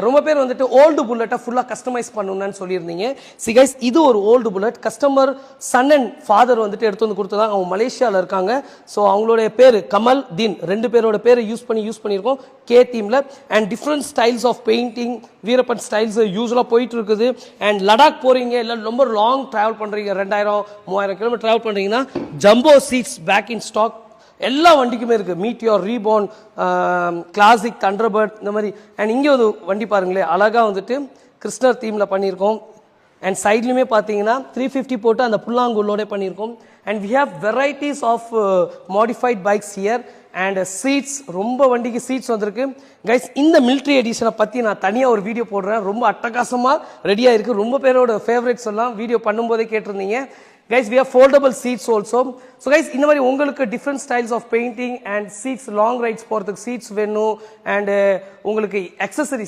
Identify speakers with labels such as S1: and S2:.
S1: ரொம்ப பேர் வந்துட்டு ஓல்டு புல்லட்டை ஃபுல்லாக கஸ்டமைஸ் பண்ணணும்னு சொல்லியிருந்தீங்க. கைஸ் இது ஒரு old bullet customer son and father வந்துட்டு எடுத்து வந்து கொடுத்ததான். அவங்க மலேசியாவில் இருக்காங்க. ஸோ அவங்களுடைய பேர் கமல் தீன், ரெண்டு பேரோட பேரை யூஸ் பண்ணியிருக்கோம் கே தீமில். And different styles of painting Veerappan styles யூஸ்வலாக போயிட்டு இருக்குது. அண்ட் லடாக் போகிறீங்க இல்லை ரொம்ப லாங் ட்ராவல் பண்ணுறீங்க, 2000-3000 கிலோமீட்டர் ட்ராவல் பண்ணுறீங்கன்னா jumbo seats pack in stock எல்லா வண்டிக்குமே இருக்குது. மீட்டியோர், ரீபார்ன், கிளாசிக், தண்டர்பர்ட் இந்த மாதிரி. அண்ட் இங்கே ஒரு வண்டி பாருங்களேன், அழகாக வந்துட்டு கிருஷ்ணர் தீமில் பண்ணியிருக்கோம். அண்ட் சைட்லையுமே பார்த்தீங்கன்னா 350 போட்டு அந்த புல்லாங்குள்ளோட பண்ணியிருக்கோம். And we have varieties of modified bikes here. And seats, ரொம்ப வண்டிக்கு சீட்ஸ் வந்திருக்கு கைஸ். இந்த மிலிட்ரி எடிஷனை பற்றி நான் தனியாக ஒரு வீடியோ போடுறேன். ரொம்ப அட்டகாசமாக ரெடியாக இருக்குது. ரொம்ப பேரோட ஃபேவரேட்ஸ் எல்லாம் வீடியோ பண்ணும்போதே கேட்டிருந்தீங்க. Guys, we have foldable seats also. So guys, இந்த மாதிரி உங்களுக்கு different styles of painting and seats, long rides போறதுக்கு seats வேணும். And உங்களுக்கு accessories